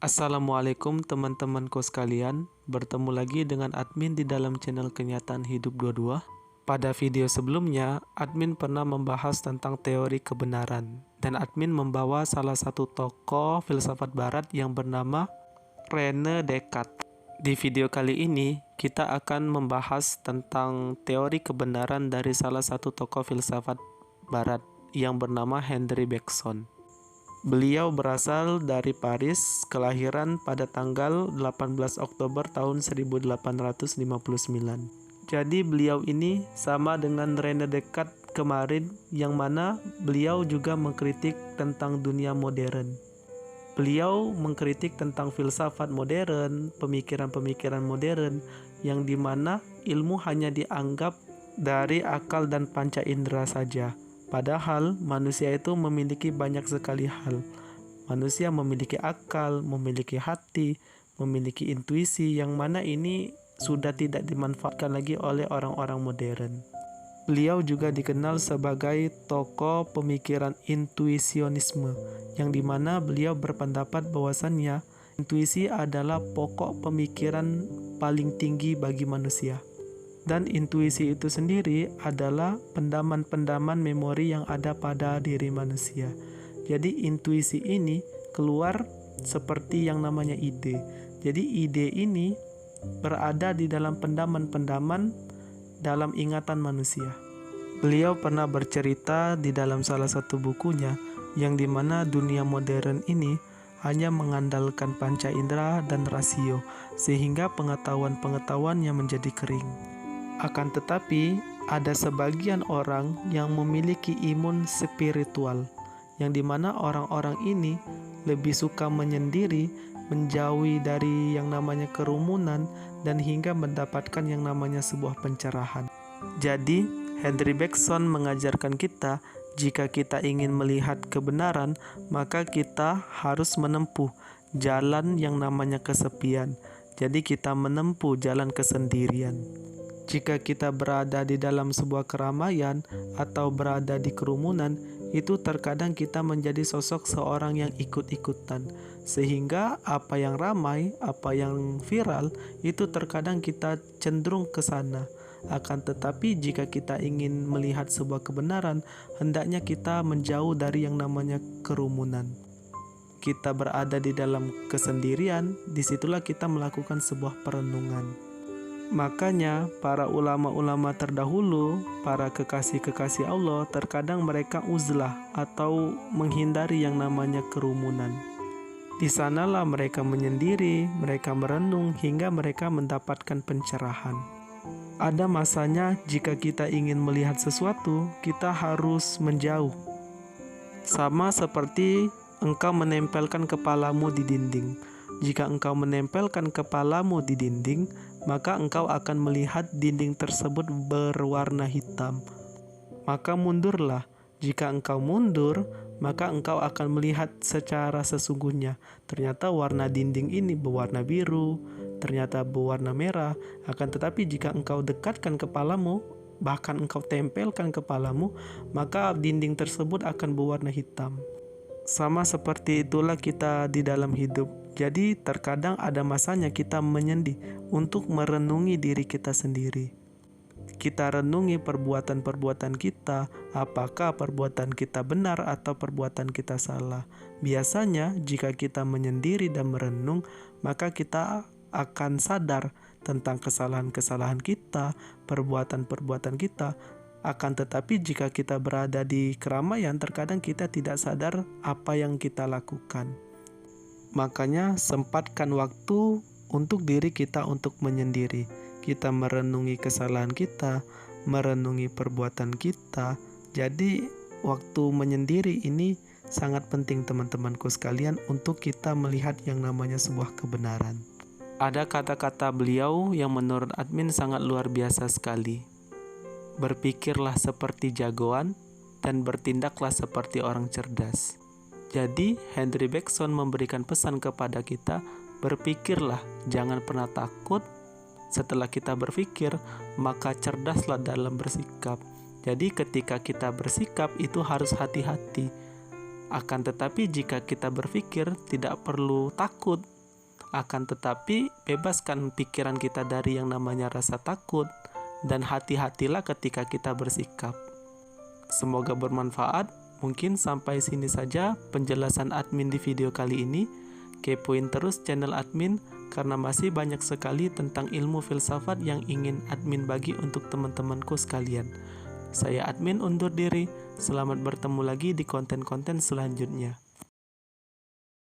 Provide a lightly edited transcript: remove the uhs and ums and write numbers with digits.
Assalamualaikum teman-temanku sekalian, bertemu lagi dengan admin di dalam channel Kenyataan Hidup 22. Pada video sebelumnya, admin pernah membahas tentang teori kebenaran, dan admin membawa salah satu tokoh filsafat barat yang bernama René Descartes. Di video kali ini, kita akan membahas tentang teori kebenaran dari salah satu tokoh filsafat barat yang bernama Henri Bergson. Beliau berasal dari Paris, kelahiran pada tanggal 18 Oktober tahun 1859. Jadi beliau ini sama dengan René Descartes kemarin, yang mana beliau juga mengkritik tentang dunia modern. Beliau mengkritik tentang filsafat modern, pemikiran-pemikiran modern, yang dimana ilmu hanya dianggap dari akal dan panca indera saja. Padahal manusia itu memiliki banyak sekali hal. Manusia memiliki akal, memiliki hati, memiliki intuisi, yang mana ini sudah tidak dimanfaatkan lagi oleh orang-orang modern. Beliau juga dikenal sebagai tokoh pemikiran intuisionisme, yang dimana beliau berpendapat bahwasannya intuisi adalah pokok pemikiran paling tinggi bagi manusia. Dan intuisi itu sendiri adalah pendaman-pendaman memori yang ada pada diri manusia. Jadi intuisi ini keluar seperti yang namanya ide. Jadi ide ini berada di dalam pendaman-pendaman dalam ingatan manusia. Beliau pernah bercerita di dalam salah satu bukunya, yang dimana dunia modern ini hanya mengandalkan panca indera dan rasio, sehingga pengetahuan-pengetahuannya menjadi kering. Akan tetapi, ada sebagian orang yang memiliki imun spiritual, yang dimana orang-orang ini lebih suka menyendiri, menjauhi dari yang namanya kerumunan, dan hingga mendapatkan yang namanya sebuah pencerahan. Jadi, Henri Bergson mengajarkan kita, jika kita ingin melihat kebenaran, maka kita harus menempuh jalan yang namanya kesepian. Jadi kita menempuh jalan kesendirian. Jika kita berada di dalam sebuah keramaian atau berada di kerumunan, itu terkadang kita menjadi sosok seorang yang ikut-ikutan. Sehingga apa yang ramai, apa yang viral, itu terkadang kita cenderung ke sana. Akan tetapi jika kita ingin melihat sebuah kebenaran, hendaknya kita menjauh dari yang namanya kerumunan. Kita berada di dalam kesendirian, disitulah kita melakukan sebuah perenungan. Makanya para ulama-ulama terdahulu, para kekasih-kekasih Allah, terkadang mereka uzlah atau menghindari yang namanya kerumunan. Di sanalah mereka menyendiri, mereka merenung hingga mereka mendapatkan pencerahan. Ada masanya jika kita ingin melihat sesuatu, kita harus menjauh. Sama seperti engkau menempelkan kepalamu di dinding. Jika engkau menempelkan kepalamu di dinding, maka engkau akan melihat dinding tersebut berwarna hitam. Maka mundurlah. Jika engkau mundur, maka engkau akan melihat secara sesungguhnya. Ternyata warna dinding ini berwarna biru, ternyata berwarna merah. Akan tetapi jika engkau dekatkan kepalamu, bahkan engkau tempelkan kepalamu, maka dinding tersebut akan berwarna hitam. Sama seperti itulah kita di dalam hidup. Jadi terkadang ada masanya kita menyendiri untuk merenungi diri kita sendiri. Kita renungi perbuatan-perbuatan kita, apakah perbuatan kita benar atau perbuatan kita salah. Biasanya jika kita menyendiri dan merenung, maka kita akan sadar tentang kesalahan-kesalahan kita, perbuatan-perbuatan kita. Akan tetapi jika kita berada di keramaian, terkadang kita tidak sadar apa yang kita lakukan. Makanya sempatkan waktu untuk diri kita untuk menyendiri. Kita merenungi kesalahan kita, merenungi perbuatan kita. Jadi waktu menyendiri ini sangat penting teman-temanku sekalian untuk kita melihat yang namanya sebuah kebenaran. Ada kata-kata beliau yang menurut admin sangat luar biasa sekali. Berpikirlah seperti jagoan dan bertindaklah seperti orang cerdas. Jadi Henri Bergson memberikan pesan kepada kita, berpikirlah, jangan pernah takut. Setelah kita berpikir, maka cerdaslah dalam bersikap. Jadi ketika kita bersikap itu harus hati-hati. Akan tetapi jika kita berpikir, tidak perlu takut. Akan tetapi bebaskan pikiran kita dari yang namanya rasa takut, dan hati-hatilah ketika kita bersikap. Semoga bermanfaat. Mungkin sampai sini saja penjelasan admin di video kali ini. Kepoin terus channel admin karena masih banyak sekali tentang ilmu filsafat yang ingin admin bagi untuk teman-temanku sekalian. Saya admin undur diri. Selamat bertemu lagi di konten-konten selanjutnya.